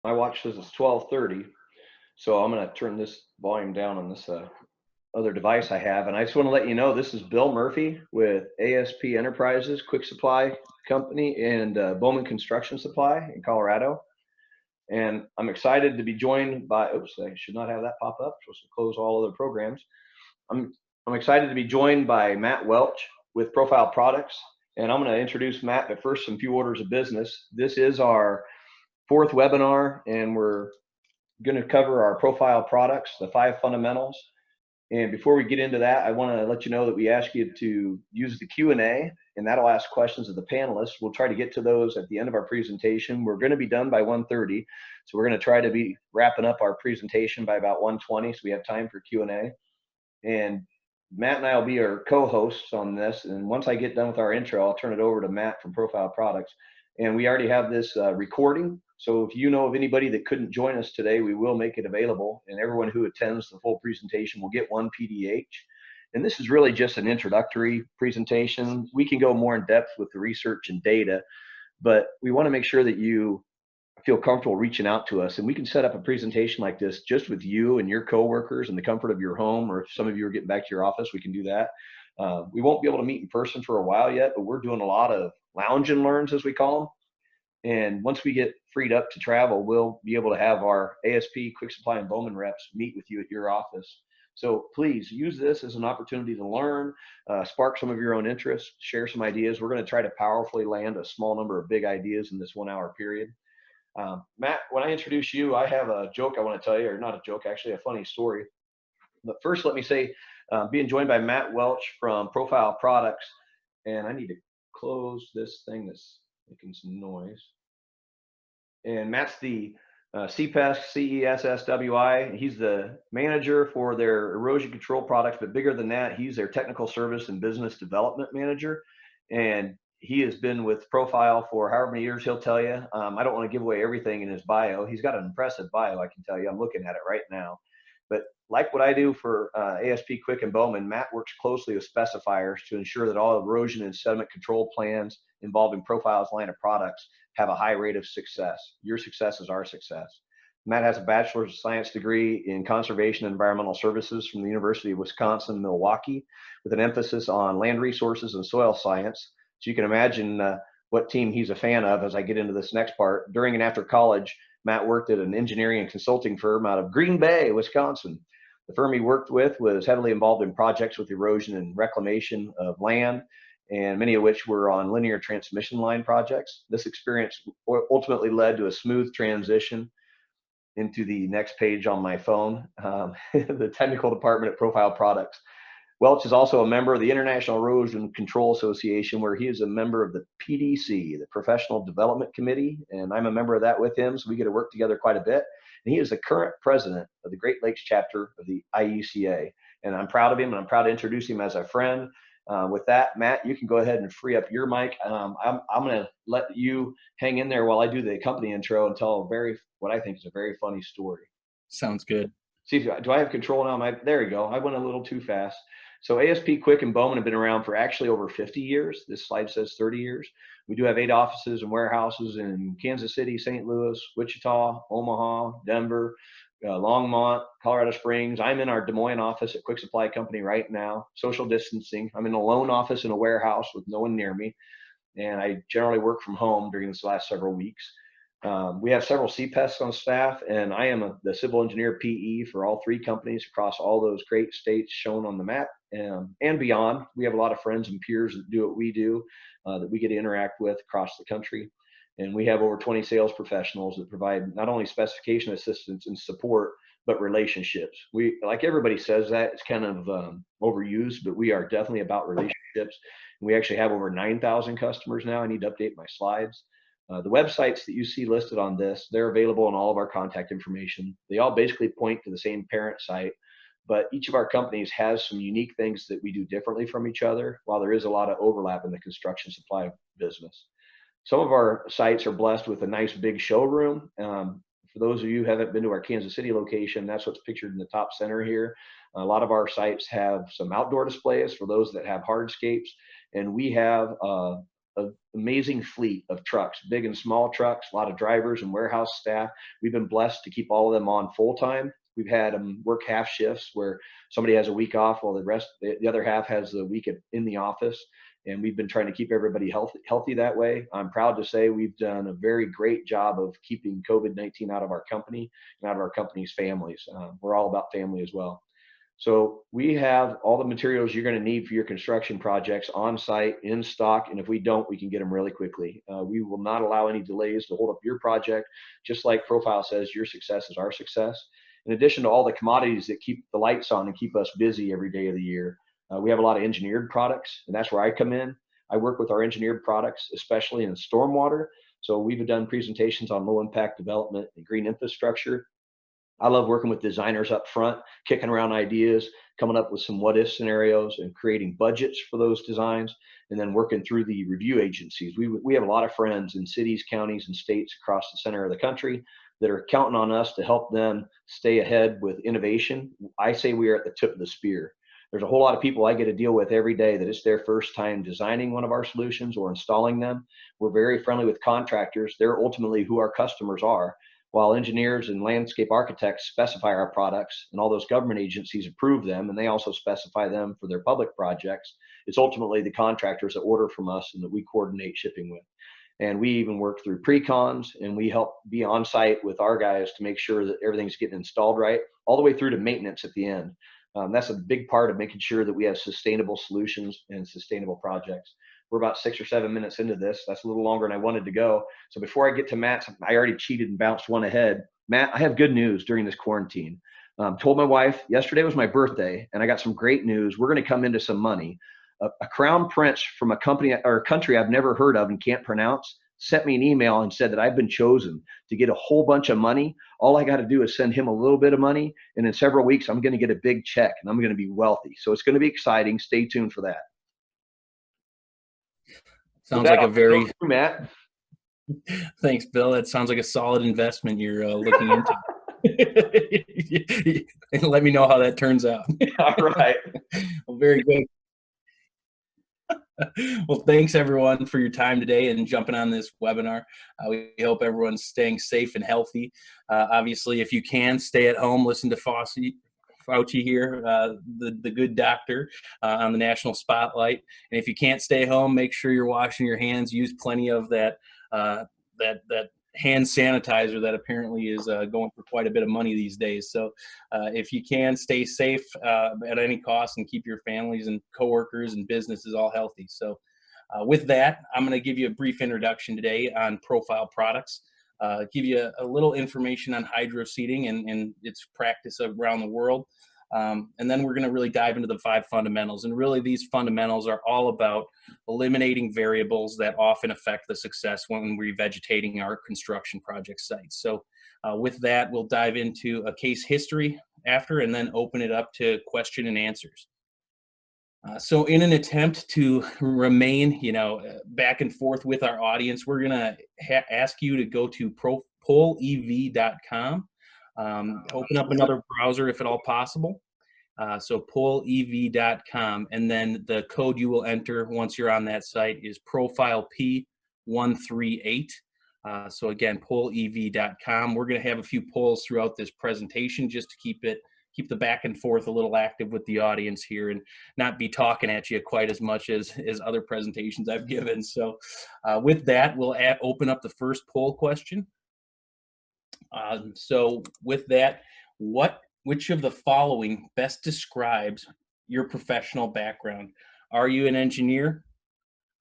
My watch says it's 12:30, so I'm going to turn this volume down on this other device I have. And I just want to let you know this is Bill Murphy with ASP Enterprises, Quick Supply Company, and Bowman Construction Supply in Colorado. And I'm excited to be joined by, oops, I should not have that pop up. I'm supposed to close all other programs. I'm, I'm excited to be joined by Matt Welch with Profile Products. And I'm going to introduce Matt, but first, some few orders of business. This is our fourth webinar, and we're going to cover our profile products, the 5 fundamentals. And before we get into that, I want to let you know that we ask you to use the Q&A, and that'll ask questions of the panelists. We'll try to get to those at the end of our presentation. We're going to be done by 1:30, so we're going to try to be wrapping up our presentation by about 1:20, so we have time for Q&A. And Matt and I will be our co-hosts on this. And once I get done with our intro, I'll turn it over to Matt from Profile Products. And we already have this recording. So if you know of anybody that couldn't join us today, we will make it available. And everyone who attends the full presentation will get one PDH. And this is really just an introductory presentation. We can go more in depth with the research and data, but we want to make sure that you feel comfortable reaching out to us, and we can set up a presentation like this just with you and your coworkers in the comfort of your home, or if some of you are getting back to your office, we can do that. We won't be able to meet in person for a while yet, but we're doing a lot of lounge and learns, as we call them. And once we get freed up to travel, we'll be able to have our ASP, Quick Supply, and Bowman reps meet with you at your office. So please use this as an opportunity to learn, spark some of your own interests, share some ideas. We're going to try to powerfully land a small number of big ideas in this 1-hour period. Matt, when I introduce you, I have a joke I want to tell you, or not a joke, actually a funny story. But first, let me say, being joined by Matt Welch from Profile Products, and I need to close this thing that's making some noise. And Matt's the CPES, CESSWI. He's the manager for their erosion control products, but bigger than that, he's their technical service and business development manager. And he has been with Profile for however many years he'll tell you. I don't want to give away everything in his bio. He's got an impressive bio, I can tell you. I'm looking at it right now. But like what I do for ASP, Quick, and Bowman, Matt works closely with specifiers to ensure that all erosion and sediment control plans involving Profile's line of products have a high rate of success. Your success is our success. Matt has a Bachelor's of Science degree in Conservation and Environmental Services from the University of Wisconsin, Milwaukee, with an emphasis on land resources and soil science. So you can imagine what team he's a fan of as I get into this next part. During and after college, Matt worked at an engineering and consulting firm out of Green Bay, Wisconsin. The firm he worked with was heavily involved in projects with erosion and reclamation of land, and many of which were on linear transmission line projects. This experience ultimately led to a smooth transition into the next page on my phone, the technical department at Profile Products. Welch is also a member of the International Erosion Control Association, where he is a member of the PDC, the Professional Development Committee, and I'm a member of that with him, so we get to work together quite a bit. And he is the current president of the Great Lakes chapter of the IECA, and I'm proud of him, and I'm proud to introduce him as a friend. With that, Matt, you can go ahead and free up your mic. I'm going to let you hang in there while I do the company intro and tell what I think is a very funny story. Sounds good. See, do I have control now? There you go. I went a little too fast. So ASP, Quick, and Bowman have been around for actually over 50 years. This slide says 30 years. We do have 8 offices and warehouses in Kansas City, St. Louis, Wichita, Omaha, Denver, Longmont, Colorado Springs. I'm in our Des Moines office at Quick Supply Company right now, social distancing. I'm in a lone office in a warehouse with no one near me, and I generally work from home during this last several weeks. We have several CPES on staff, and I am the civil engineer PE for all 3 companies across all those great states shown on the map and beyond. We have a lot of friends and peers that do what we do, that we get to interact with across the country. And we have over 20 sales professionals that provide not only specification assistance and support, but relationships. We, like everybody says that, it's kind of overused, but we are definitely about relationships. And we actually have over 9,000 customers now. I need to update my slides. The websites that you see listed on this, they're available in all of our contact information. They all basically point to the same parent site, but each of our companies has some unique things that we do differently from each other, while there is a lot of overlap in the construction supply business. Some of our sites are blessed with a nice big showroom. For those of you who haven't been to our Kansas City location, that's what's pictured in the top center here. A lot of our sites have some outdoor displays for those that have hardscapes, and we have an amazing fleet of trucks, big and small trucks, a lot of drivers and warehouse staff. We've been blessed to keep all of them on full time. We've had them work half shifts where somebody has a week off while the other half has the week in the office. And we've been trying to keep everybody healthy that way. I'm proud to say we've done a very great job of keeping COVID-19 out of our company and out of our company's families. We're all about family as well. So we have all the materials you're going to need for your construction projects on site, in stock, and if we don't, we can get them really quickly. We will not allow any delays to hold up your project. Just like Profile says, your success is our success. In addition to all the commodities that keep the lights on and keep us busy every day of the year, we have a lot of engineered products, and that's where I come in. I work with our engineered products, especially in stormwater. So we've done presentations on low impact development and green infrastructure. I love working with designers up front, kicking around ideas, coming up with some what if scenarios and creating budgets for those designs, and then working through the review agencies. We have a lot of friends in cities, counties, and states across the center of the country that are counting on us to help them stay ahead with innovation. I say we are at the tip of the spear. There's a whole lot of people I get to deal with every day that it's their first time designing one of our solutions or installing them. We're very friendly with contractors. They're ultimately who our customers are. While engineers and landscape architects specify our products and all those government agencies approve them, and they also specify them for their public projects, it's ultimately the contractors that order from us and that we coordinate shipping with. And we even work through pre-cons, and we help be on site with our guys to make sure that everything's getting installed right, all the way through to maintenance at the end. That's a big part of making sure that we have sustainable solutions and sustainable projects. We're about 6 or 7 minutes into this. That's a little longer than I wanted to go. So before I get to Matt, I already cheated and bounced one ahead. Matt, I have good news during this quarantine. Told my wife yesterday was my birthday, and I got some great news. We're going to come into some money. A crown prince from a company or a country I've never heard of and can't pronounce sent me an email and said that I've been chosen to get a whole bunch of money. All I got to do is send him a little bit of money, and in several weeks, I'm going to get a big check, and I'm going to be wealthy. So it's going to be exciting. Stay tuned for that. Sounds like a very Matt. Thanks, Bill. That sounds like a solid investment you're looking into. And let me know how that turns out. All right. Well, very good. Well, thanks everyone for your time today and jumping on this webinar. We hope everyone's staying safe and healthy. Obviously, if you can, stay at home, listen to Fauci here, the good doctor on the national spotlight. And if you can't stay home, make sure you're washing your hands. Use plenty of that hand sanitizer that apparently is going for quite a bit of money these days. So if you can, stay safe at any cost and keep your families and coworkers and businesses all healthy. So with that, I'm going to give you a brief introduction today on Profile Products. Give you a little information on hydroseeding and its practice around the world. And then we're going to really dive into the 5 fundamentals. And really these fundamentals are all about eliminating variables that often affect the success when we're vegetating our construction project sites. So with that, we'll dive into a case history after and then open it up to question and answers. So in an attempt to remain, back and forth with our audience, we're going to ask you to go to polev.com. Open up another browser if at all possible. So polev.com, and then the code you will enter once you're on that site is profile P138. So again, polev.com. We're going to have a few polls throughout this presentation just to keep the back and forth a little active with the audience here and not be talking at you quite as much as other presentations I've given. So with that, we'll open up the first poll question. So with that, which of the following best describes your professional background? Are you an engineer?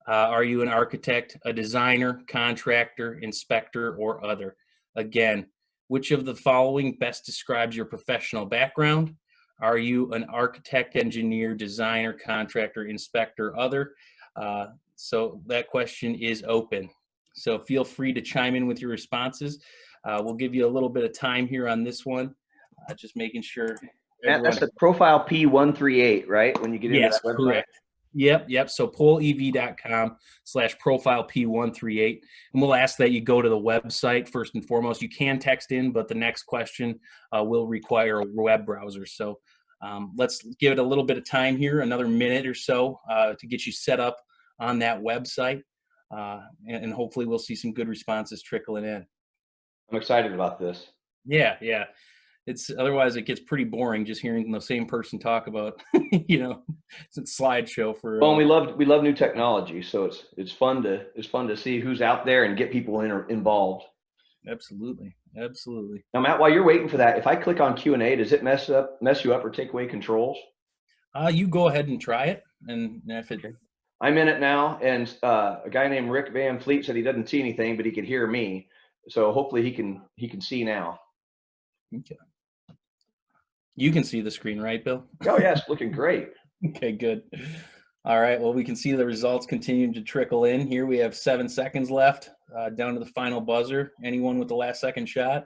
Are you an architect, a designer, contractor, inspector, or other? Again, which of the following best describes your professional background? Are you an architect, engineer, designer, contractor, inspector, other? So that question is open. So feel free to chime in with your responses. We'll give you a little bit of time here on this one, just making sure. Matt, that's the profile P138, right? When you get into that website? Correct. Yep. So polev.com/profile P138. And we'll ask that you go to the website first and foremost. You can text in, but the next question will require a web browser. So let's give it a little bit of time here, another minute or so to get you set up on that website. and hopefully we'll see some good responses trickling in. I'm excited about this. Yeah, yeah. It's otherwise it gets pretty boring just hearing the same person talk about, it's a slideshow for. Well, and we love new technology, so it's fun to see who's out there and get people involved. Absolutely, absolutely. Now, Matt, while you're waiting for that, if I click on Q&A, does it mess you up or take away controls? You go ahead and try it, and if it. Okay. I'm in it now, and a guy named Rick Van Fleet said he doesn't see anything, but he could hear me. So hopefully he can see now. Okay. You can see the screen, right, Bill? Oh yeah, it's looking great. Okay, good. All right. Well, we can see the results continuing to trickle in. Here we have 7 seconds left, down to the final buzzer. Anyone with the last second shot?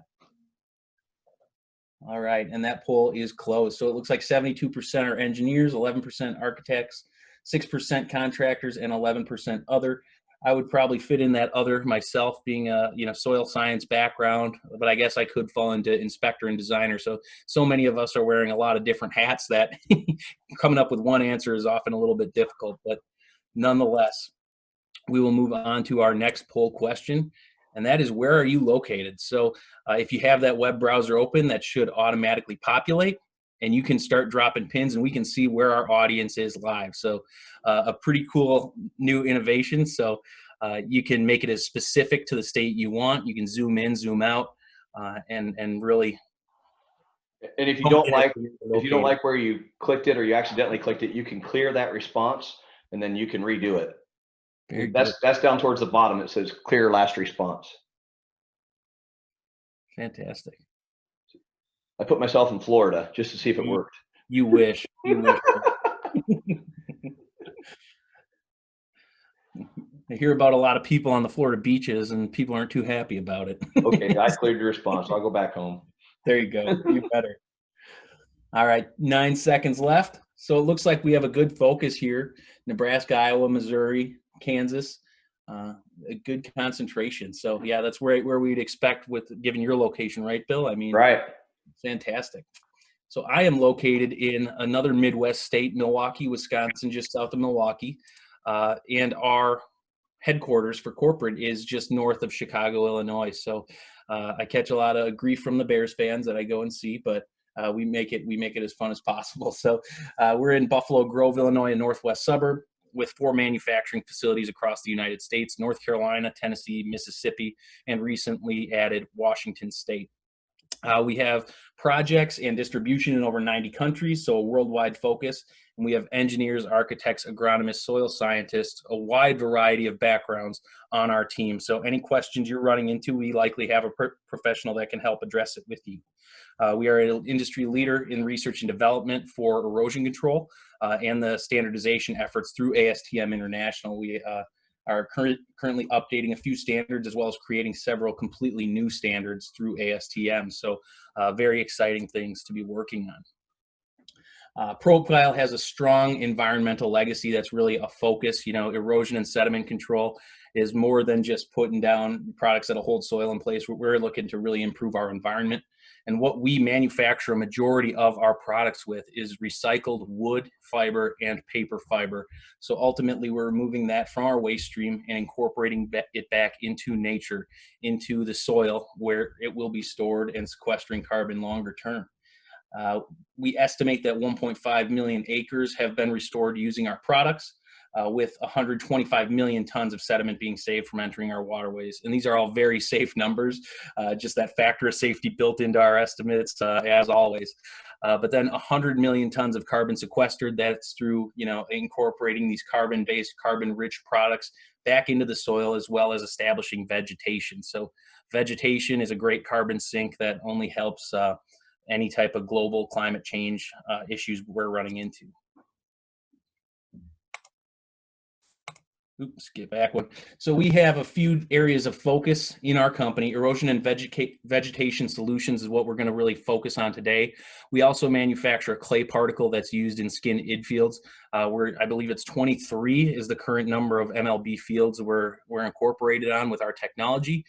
All right, and that poll is closed. So it looks like 72% are engineers, 11% architects, 6% contractors, and 11% other. I would probably fit in that other myself, being a soil science background, but I guess I could fall into inspector and designer. So many of us are wearing a lot of different hats that coming up with one answer is often a little bit difficult. But nonetheless, we will move on to our next poll question, and that is, where are you located? So if you have that web browser open, that should automatically populate, and you can start dropping pins, and we can see where our audience is live. So a pretty cool new innovation. So you can make it as specific to the state you want. You can zoom in, zoom out, and really. And if you don't like where you clicked it or you accidentally clicked it, you can clear that response and then you can redo it. Very good. That's down towards the bottom. It says clear last response. Fantastic. I put myself in Florida just to see if it worked. You wish. You wish. I hear about a lot of people on the Florida beaches, and people aren't too happy about it. Okay, I cleared your response. I'll go back home. There you go. You better. All right, 9 seconds left. So it looks like we have a good focus here. Nebraska, Iowa, Missouri, Kansas, a good concentration. So yeah, that's where we'd expect with given your location, right, Bill? I mean, right. Fantastic. So I am located in another Midwest state, Milwaukee, Wisconsin, just south of Milwaukee. And our headquarters for corporate is just north of Chicago, Illinois. So I catch a lot of grief from the Bears fans that I go and see, but we make it as fun as possible. So we're in Buffalo Grove, Illinois, a northwest suburb with 4 manufacturing facilities across the United States: North Carolina, Tennessee, Mississippi, and recently added Washington State. We have projects and distribution in over 90 countries, so a worldwide focus. And we have engineers, architects, agronomists, soil scientists, a wide variety of backgrounds on our team. So any questions you're running into, we likely have a professional that can help address it with you. We are an industry leader in research and development for erosion control and the standardization efforts through ASTM International. We are currently updating a few standards, as well as creating several completely new standards through ASTM. So very exciting things to be working on. Profile has a strong environmental legacy that's really a focus. Erosion and sediment control is more than just putting down products that'll hold soil in place. We're looking to really improve our environment. And what we manufacture a majority of our products with is recycled wood, fiber, and paper fiber. So ultimately, we're removing that from our waste stream and incorporating it back into nature, into the soil, where it will be stored and sequestering carbon longer term. We estimate that 1.5 million acres have been restored using our products, with 125 million tons of sediment being saved from entering our waterways. And these are all very safe numbers, just that factor of safety built into our estimates, as always. But then 100 million tons of carbon sequestered. That's through, incorporating these carbon-based, carbon-rich products back into the soil, as well as establishing vegetation. So vegetation is a great carbon sink that only helps any type of global climate change issues we're running into. Oops, get back one. So we have a few areas of focus in our company. Erosion and vegetation solutions is what we're going to really focus on today. We also manufacture a clay particle that's used in skin id fields. I believe it's 23 is the current number of MLB fields we're incorporated on with our technology.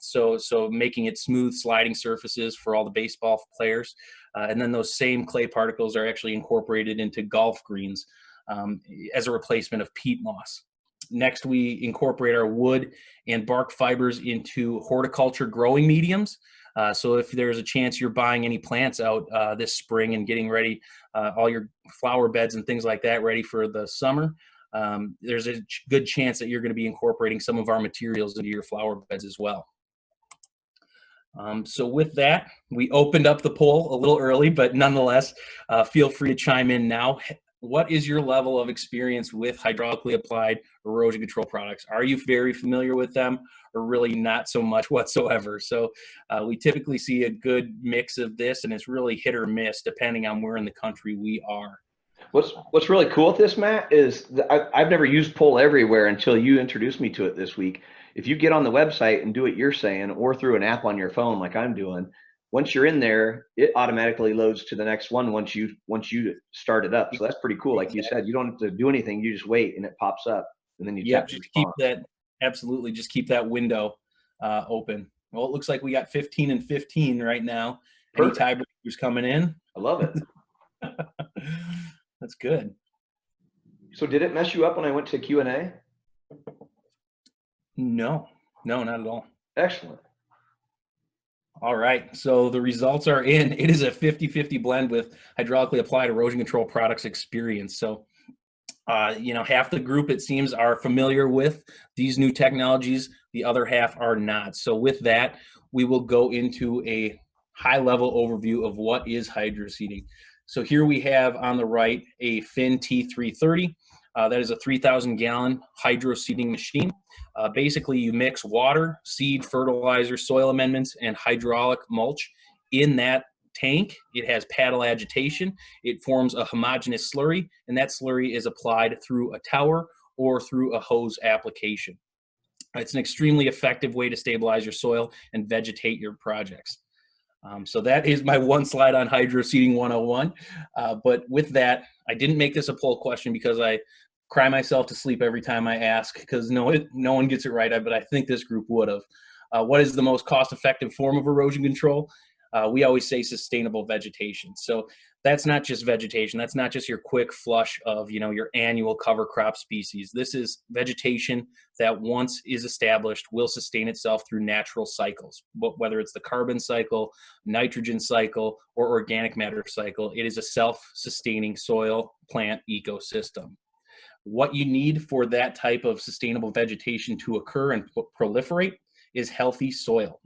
So making it smooth sliding surfaces for all the baseball players. And then those same clay particles are actually incorporated into golf greens as a replacement of peat moss. Next, we incorporate our wood and bark fibers into horticulture growing mediums. So if there's a chance you're buying any plants out this spring and getting ready, all your flower beds and things like that ready for the summer, there's a good chance that you're going to be incorporating some of our materials into your flower beds as well. So with that, we opened up the poll a little early, but nonetheless, feel free to chime in now. What is your level of experience with hydraulically applied erosion control products? Are you very familiar with them, or really not so much whatsoever? So we typically see a good mix of this, and it's really hit or miss depending on where in the country we are. What's really cool with this, Matt, is I've never used Pull Everywhere until you introduced me to it this week. If you get on the website and do what you're saying, or through an app on your phone like I'm doing, once you're in there, it automatically loads to the next one once you start it up. So that's pretty cool. Like you said, you don't have to do anything. You just wait and it pops up, and then you tap just keep that. Absolutely, just keep that window open. Well, it looks like we got 15 and 15 right now. Perfect. Any tiebreakers coming in? I love it. That's good. So did it mess you up when I went to Q&A? No, not at all. Excellent. All right, so the results are in. It is a 50-50 blend with hydraulically applied erosion control products experience. So, half the group, it seems, are familiar with these new technologies. The other half are not. So with that, we will go into a high-level overview of what is hydroseeding. So here we have on the right a Fin T330. That is a 3,000-gallon hydroseeding machine. Basically, you mix water, seed, fertilizer, soil amendments, and hydraulic mulch in that tank. It has paddle agitation. It forms a homogeneous slurry, and that slurry is applied through a tower or through a hose application. It's an extremely effective way to stabilize your soil and vegetate your projects. So that is my one slide on Hydroseeding 101. But with that, I didn't make this a poll question because I cry myself to sleep every time I ask, because no one gets it right, but I think this group would have. What is the most cost-effective form of erosion control? We always say sustainable vegetation. So that's not just vegetation. That's not just your quick flush of, your annual cover crop species. This is vegetation that once is established will sustain itself through natural cycles, whether it's the carbon cycle, nitrogen cycle, or organic matter cycle. It is a self-sustaining soil plant ecosystem. What you need for that type of sustainable vegetation to occur and proliferate is healthy soil.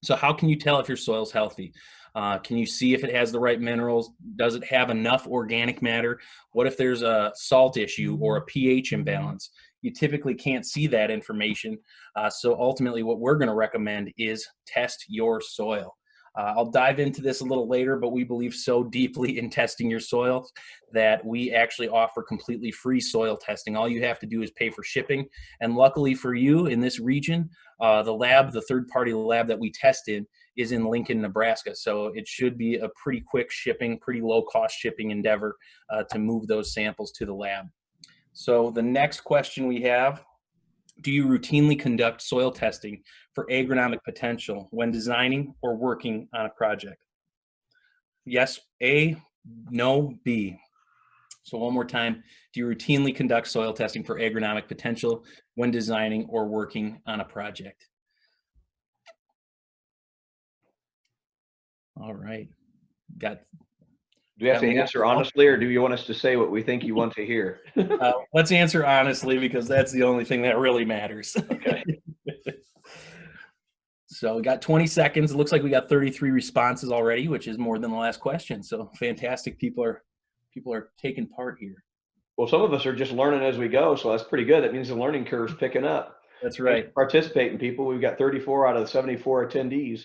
So how can you tell if your soil's healthy? Can you see if it has the right minerals? Does it have enough organic matter? What if there's a salt issue or a pH imbalance? You typically can't see that information. So ultimately what we're going to recommend is test your soil. I'll dive into this a little later, but we believe so deeply in testing your soil that we actually offer completely free soil testing. All you have to do is pay for shipping. And luckily for you in this region, the third-party lab that we test in is in Lincoln, Nebraska. So it should be a pretty quick shipping, pretty low-cost shipping endeavor to move those samples to the lab. So the next question we have, do you routinely conduct soil testing for agronomic potential when designing or working on a project? Yes, A, no, B. So one more time, do you routinely conduct soil testing for agronomic potential when designing or working on a project? All right. Do we have to answer honestly, or do you want us to say what we think you want to hear? Let's answer honestly, because that's the only thing that really matters. Okay. So we got 20 seconds. It looks like we got 33 responses already, which is more than the last question. So fantastic. People are taking part here. Well, some of us are just learning as we go, so that's pretty good. That means the learning curve's picking up. That's right. Participating people. We've got 34 out of the 74 attendees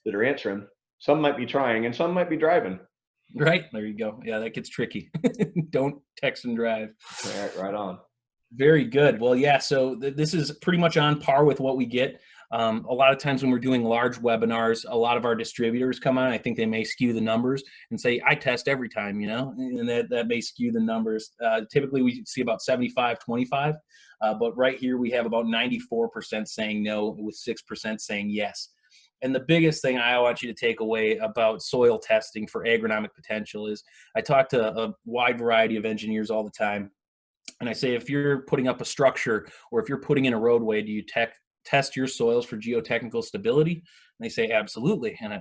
that are answering. Some might be trying, and some might be driving. Right. There you go. Yeah, that gets tricky. Don't text and drive. Right on. Very good. Well, yeah, so this is pretty much on par with what we get. A lot of times when we're doing large webinars, a lot of our distributors come on. I think they may skew the numbers and say, I test every time, and that may skew the numbers. Typically, we see about 75-25, but right here we have about 94% saying no, with 6% saying yes. And the biggest thing I want you to take away about soil testing for agronomic potential is I talk to a wide variety of engineers all the time. And I say, if you're putting up a structure or if you're putting in a roadway, do you test your soils for geotechnical stability? And they say, absolutely. And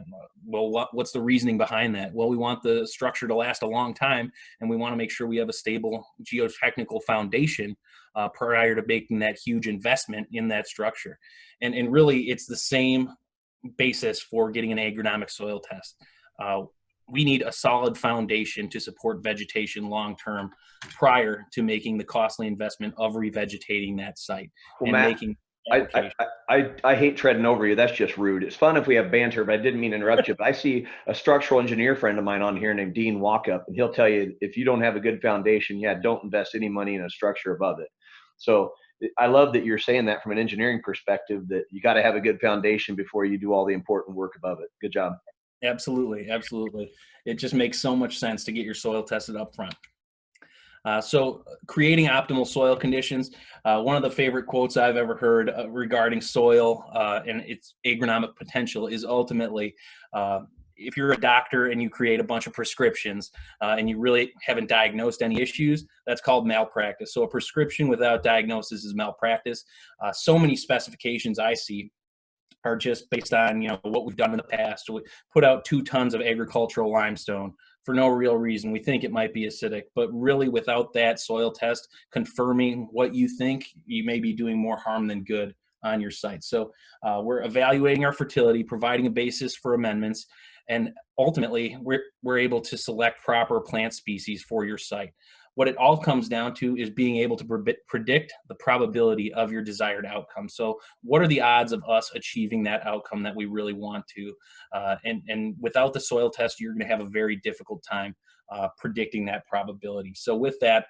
well, what's the reasoning behind that? Well, we want the structure to last a long time, and we want to make sure we have a stable geotechnical foundation prior to making that huge investment in that structure. And really, it's the same basis for getting an agronomic soil test. We need a solid foundation to support vegetation long term prior to making the costly investment of revegetating that site Well, and Matt, making I, application. I hate treading over you. That's just rude. It's fun if we have banter, but I didn't mean to interrupt you. But I see a structural engineer friend of mine on here named Dean Walkup, and he'll tell you if you don't have a good foundation, yeah, don't invest any money in a structure above it. So I love that you're saying that from an engineering perspective, that you got to have a good foundation before you do all the important work above it. Good job. Absolutely, absolutely. It just makes so much sense to get your soil tested up front. So creating optimal soil conditions, one of the favorite quotes I've ever heard regarding soil and its agronomic potential is ultimately, if you're a doctor and you create a bunch of prescriptions and you really haven't diagnosed any issues, that's called malpractice. So a prescription without diagnosis is malpractice. So many specifications I see are just based on what we've done in the past. We put out 2 tons of agricultural limestone for no real reason. We think it might be acidic, but really without that soil test confirming what you think, you may be doing more harm than good on your site. So we're evaluating our fertility, providing a basis for amendments, and ultimately we're able to select proper plant species for your site. What it all comes down to is being able to predict the probability of your desired outcome. So what are the odds of us achieving that outcome that we really want to? And without the soil test, you're going to have a very difficult time predicting that probability. So with that,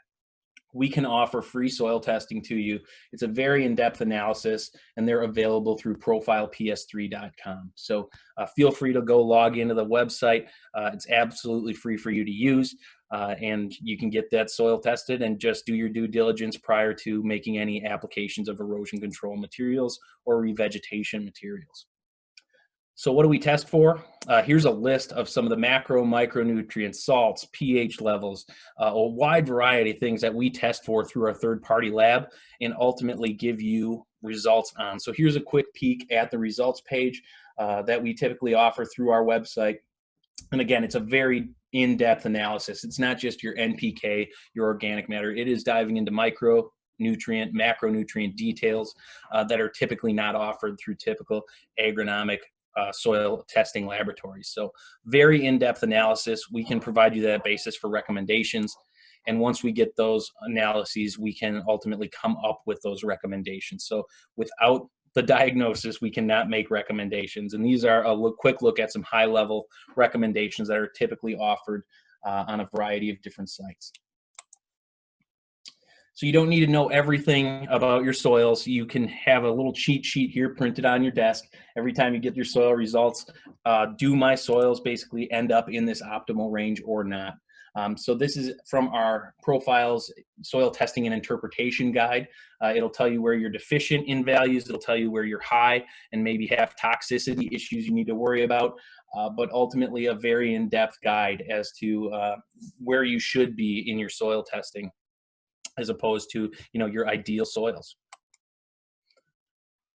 we can offer free soil testing to you. It's a very in-depth analysis, and they're available through profileps3.com. So feel free to go log into the website. It's absolutely free for you to use, and you can get that soil tested and just do your due diligence prior to making any applications of erosion control materials or revegetation materials. So what do we test for? Here's a list of some of the macro, micronutrients, salts, pH levels, a wide variety of things that we test for through our third-party lab and ultimately give you results on. So here's a quick peek at the results page that we typically offer through our website. And again, it's a very in-depth analysis. It's not just your NPK, your organic matter. It is diving into micronutrient, macronutrient details that are typically not offered through typical agronomic soil testing laboratories. So very in-depth analysis. We can provide you that basis for recommendations. And once we get those analyses, we can ultimately come up with those recommendations. So without the diagnosis, we cannot make recommendations. And these are a quick look at some high-level recommendations that are typically offered on a variety of different sites. So you don't need to know everything about your soils. You can have a little cheat sheet here printed on your desk. Every time you get your soil results, do my soils basically end up in this optimal range or not? So this is from our Profiles Soil Testing and Interpretation Guide. It'll tell you where you're deficient in values. It'll tell you where you're high and maybe have toxicity issues you need to worry about. But ultimately a very in-depth guide as to where you should be in your soil testing, as opposed to your ideal soils.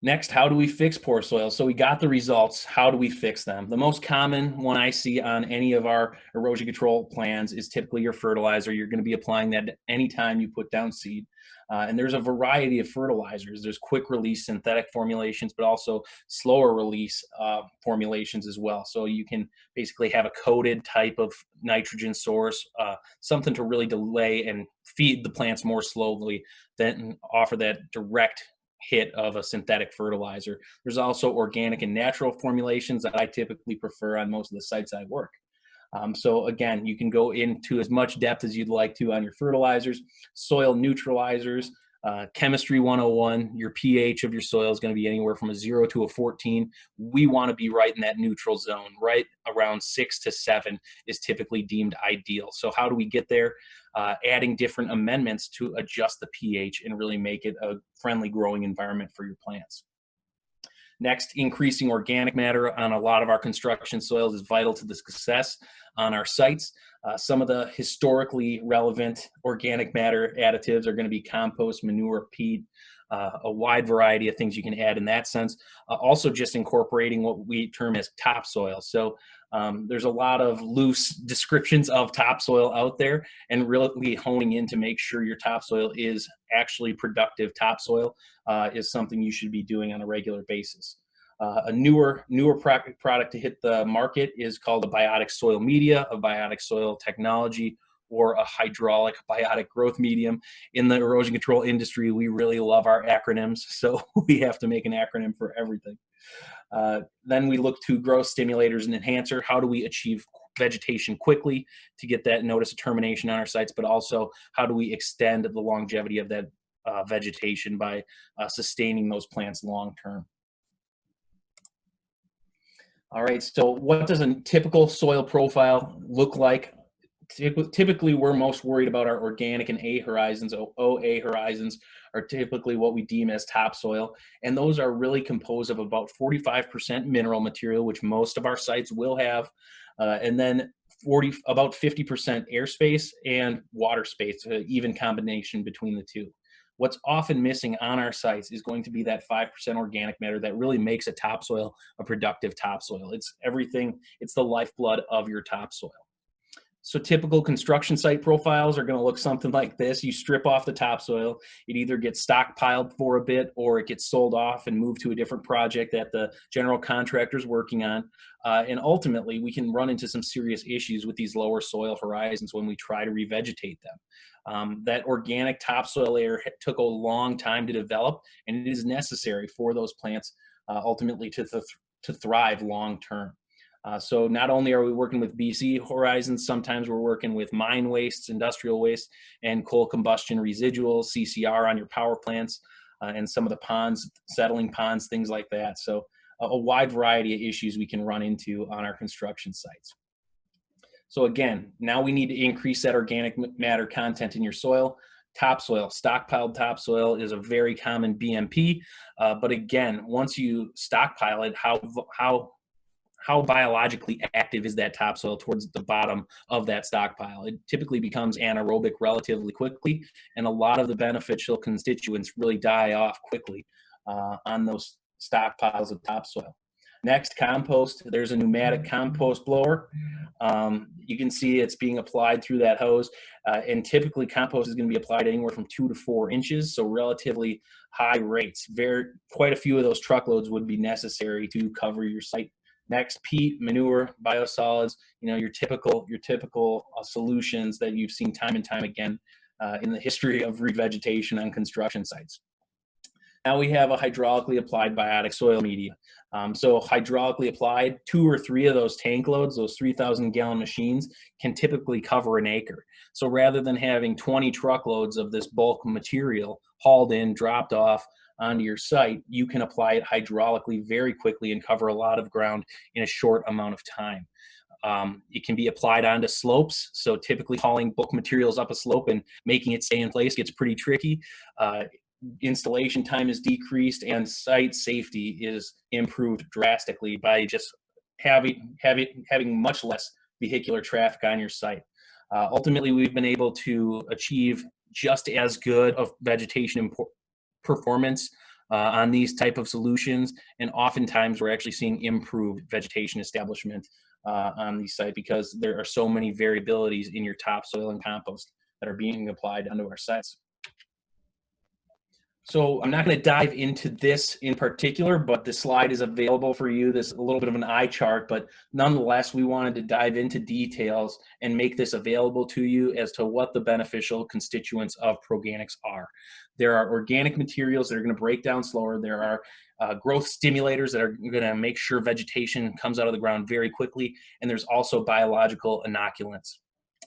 Next, how do we fix poor soils? So we got the results. How do we fix them? The most common one I see on any of our erosion control plans is typically your fertilizer. You're going to be applying that anytime you put down seed. And there's a variety of fertilizers. There's quick release synthetic formulations, but also slower release formulations as well. So you can basically have a coated type of nitrogen source, something to really delay and feed the plants more slowly than offer that direct hit of a synthetic fertilizer. There's also organic and natural formulations that I typically prefer on most of the sites I work. So again, you can go into as much depth as you'd like to on your fertilizers, soil neutralizers, chemistry 101. Your pH of your soil is going to be anywhere from a 0 to a 14. We want to be right in that neutral zone. Right around 6 to 7 is typically deemed ideal. So how do we get there? Adding different amendments to adjust the pH and really make it a friendly growing environment for your plants. Next, increasing organic matter on a lot of our construction soils is vital to the success on our sites. Some of the historically relevant organic matter additives are going to be compost, manure, peat, a wide variety of things you can add in that sense. Also just incorporating what we term as topsoil. So there's a lot of loose descriptions of topsoil out there, and really honing in to make sure your topsoil is actually productive topsoil is something you should be doing on a regular basis. A newer product to hit the market is called a biotic soil media, a biotic soil technology, or a hydraulic biotic growth medium. In the erosion control industry, we really love our acronyms, so we have to make an acronym for everything. Then we look to growth stimulators and enhancer. How do we achieve vegetation quickly to get that notice of termination on our sites, but also how do we extend the longevity of that vegetation by sustaining those plants long term? All right, so what does a typical soil profile look like? Typically, we're most worried about our organic and A horizons. OA horizons are typically what we deem as topsoil, and those are really composed of about 45% mineral material, which most of our sites will have, and then about 50% airspace and water space, even combination between the two. What's often missing on our sites is going to be that 5% organic matter that really makes a topsoil a productive topsoil. It's everything, it's the lifeblood of your topsoil. So typical construction site profiles are going to look something like this. You strip off the topsoil, it either gets stockpiled for a bit or it gets sold off and moved to a different project that the general contractor is working on. And ultimately, we can run into some serious issues with these lower soil horizons when we try to revegetate them. That organic topsoil layer took a long time to develop, and it is necessary for those plants ultimately to thrive long term. So not only are we working with BC horizons, sometimes we're working with mine wastes, industrial waste, and coal combustion residuals, CCR on your power plants, and some of the ponds, settling ponds, things like that. So a wide variety of issues we can run into on our construction sites. So again, now we need to increase that organic matter content in your soil. Topsoil, stockpiled topsoil is a very common BMP, but again, once you stockpile it, how biologically active is that topsoil towards the bottom of that stockpile? It typically becomes anaerobic relatively quickly, and a lot of the beneficial constituents really die off quickly on those stockpiles of topsoil. Next, compost. There's a pneumatic compost blower. You can see it's being applied through that hose, and typically compost is going to be applied anywhere from 2 to 4 inches, so relatively high rates. Quite a few of those truckloads would be necessary to cover your site. Next, peat, manure, biosolids, your typical solutions that you've seen time and time again in the history of revegetation on construction sites. Now we have a hydraulically applied biotic soil media. So hydraulically applied, 2 or 3 of those tank loads, those 3,000 gallon machines, can typically cover an acre. So rather than having 20 truckloads of this bulk material hauled in, dropped off onto your site, you can apply it hydraulically very quickly and cover a lot of ground in a short amount of time. It can be applied onto slopes. So typically hauling bulk materials up a slope and making it stay in place gets pretty tricky. Installation time is decreased and site safety is improved drastically by just having much less vehicular traffic on your site. Ultimately, we've been able to achieve just as good of vegetation performance on these type of solutions, and oftentimes we're actually seeing improved vegetation establishment on these sites because there are so many variabilities in your topsoil and compost that are being applied onto our sites. So I'm not going to dive into this in particular, but the slide is available for you. This is a little bit of an eye chart, but nonetheless, we wanted to dive into details and make this available to you as to what the beneficial constituents of Proganics are. There are organic materials that are going to break down slower. There are growth stimulators that are going to make sure vegetation comes out of the ground very quickly. And there's also biological inoculants,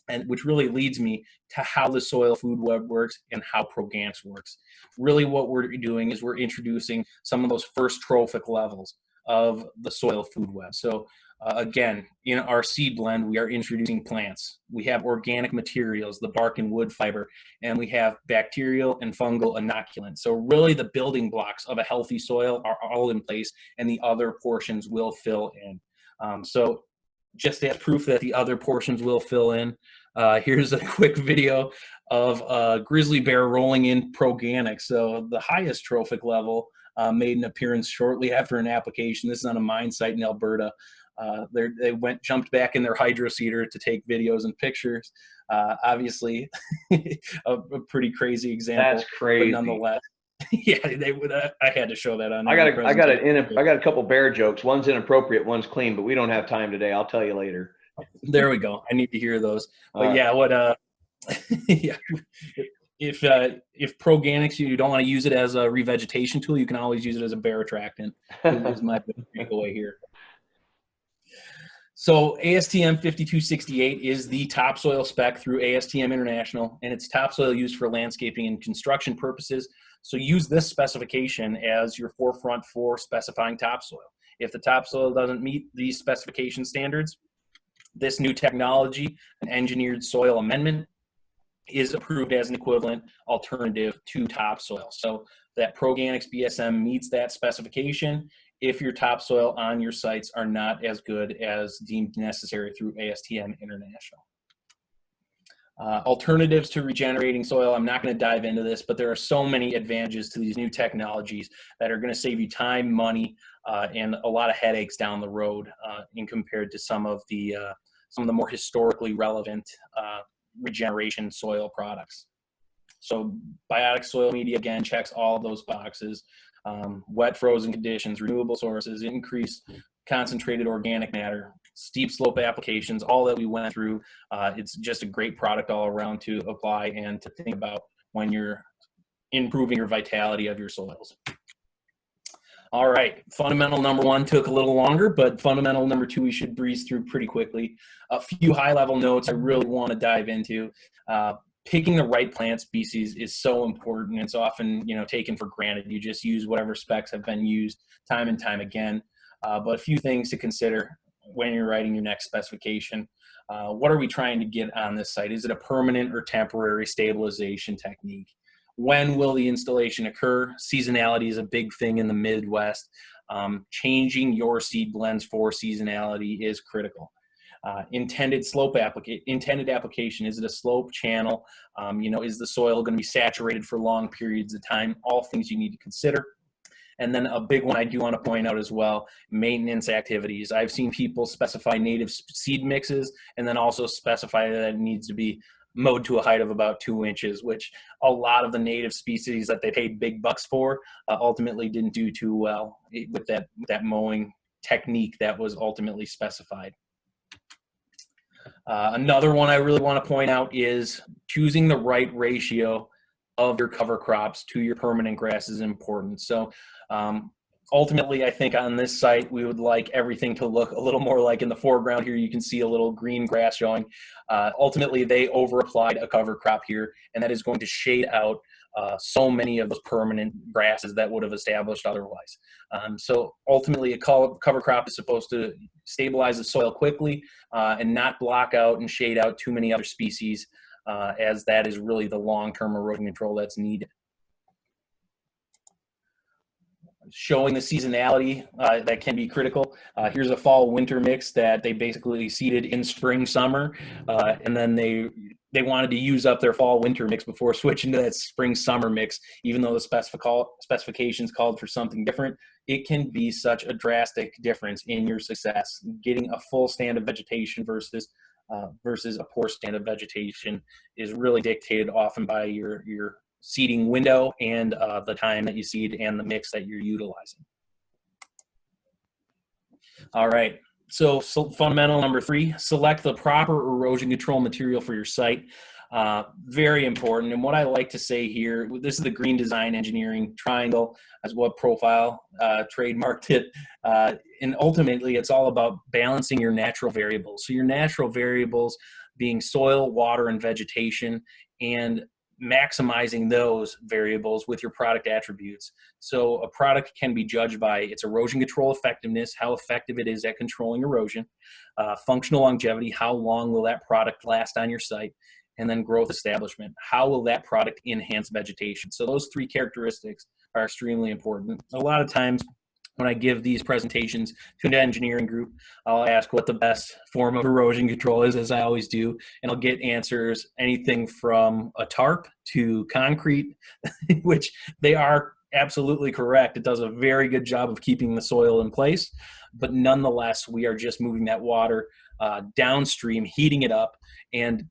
and which really leads me to how the soil food web works and how Proganics works. Really what we're doing is we're introducing some of those first trophic levels of the soil food web. So Again, in our seed blend, we are introducing plants. We have organic materials, the bark and wood fiber, and we have bacterial and fungal inoculants. So really the building blocks of a healthy soil are all in place, and the other portions will fill in. So just as proof that the other portions will fill in, here's a quick video of a grizzly bear rolling in Proganic. So the highest trophic level made an appearance shortly after an application. This is on a mine site in Alberta. They jumped back in their Hydroseeder to take videos and pictures. Obviously, a pretty crazy example. That's crazy. But nonetheless, yeah, they would. I had to show that on. I got a couple bear jokes. One's inappropriate, one's clean, but we don't have time today. I'll tell you later. There we go. I need to hear those. But yeah, yeah. If Proganics, you don't want to use it as a revegetation tool, you can always use it as a bear attractant. Is my takeaway here. So ASTM 5268 is the topsoil spec through ASTM International, and it's topsoil used for landscaping and construction purposes. So use this specification as your forefront for specifying topsoil. If the topsoil doesn't meet these specification standards, this new technology, an engineered soil amendment, is approved as an equivalent alternative to topsoil. So that Proganics BSM meets that specification if your topsoil on your sites are not as good as deemed necessary through ASTM International. Alternatives to regenerating soil, I'm not going to dive into this, but there are so many advantages to these new technologies that are going to save you time, money, and a lot of headaches down the road in compared to some of the more historically relevant regeneration soil products. So Biotic soil media, again, checks all of those boxes. Wet frozen conditions, renewable sources, increased concentrated organic matter, steep slope applications, all that we went through. It's just a great product all around to apply and to think about when you're improving your vitality of your soils. All right, fundamental number one took a little longer, but fundamental number two we should breeze through pretty quickly. A few high-level notes I really want to dive into. Picking the right plant species is so important. It's often, taken for granted. You just use whatever specs have been used time and time again. But a few things to consider when you're writing your next specification. What are we trying to get on this site? Is it a permanent or temporary stabilization technique? When will the installation occur? Seasonality is a big thing in the Midwest. Changing your seed blends for seasonality is critical. Intended application, is it a slope channel? Is the soil going to be saturated for long periods of time? All things you need to consider. And then a big one I do want to point out as well, maintenance activities. I've seen people specify native seed mixes and then also specify that it needs to be mowed to a height of about 2 inches, which a lot of the native species that they paid big bucks for ultimately didn't do too well with that mowing technique that was ultimately specified. Another one I really want to point out is choosing the right ratio of your cover crops to your permanent grass is important. So ultimately, I think on this site, we would like everything to look a little more like in the foreground here. You can see a little green grass showing. Ultimately, they over-applied a cover crop here, and that is going to shade out so many of those permanent grasses that would have established otherwise. So ultimately, a cover crop is supposed to stabilize the soil quickly and not block out and shade out too many other species, as that is really the long-term erosion control that's needed. Showing the seasonality that can be critical. Here's a fall-winter mix that they basically seeded in spring, summer, and then they wanted to use up their fall-winter mix before switching to that spring-summer mix, even though the specifications called for something different. It can be such a drastic difference in your success. Getting a full stand of vegetation versus a poor stand of vegetation is really dictated often by your seeding window and the time that you seed and the mix that you're utilizing. All right, so fundamental number 3, select the proper erosion control material for your site. Very important. And what I like to say here, this is the green design engineering triangle, as what Profile trademarked it. And ultimately, it's all about balancing your natural variables. So your natural variables being soil, water, and vegetation, and maximizing those variables with your product attributes. So a product can be judged by its erosion control effectiveness, how effective it is at controlling erosion, functional longevity, how long will that product last on your site, and then growth establishment, how will that product enhance vegetation. So those three characteristics are extremely important. A lot of times when I give these presentations to an engineering group, I'll ask what the best form of erosion control is, as I always do, and I'll get answers anything from a tarp to concrete, which they are absolutely correct. It does a very good job of keeping the soil in place, but nonetheless, we are just moving that water downstream, heating it up, and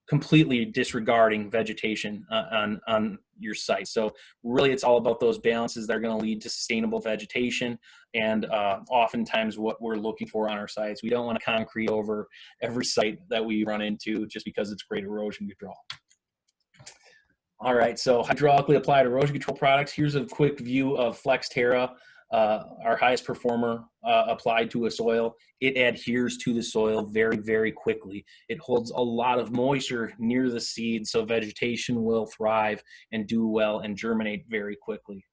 completely disregarding vegetation on your site. So really it's all about those balances that are going to lead to sustainable vegetation. And oftentimes what we're looking for on our sites, we don't want to concrete over every site that we run into just because it's great erosion control. All right, so hydraulically applied erosion control products. Here's a quick view of FlexTerra, our highest performer applied to a soil. It adheres to the soil very, very quickly. It holds a lot of moisture near the seed, so vegetation will thrive and do well and germinate very quickly.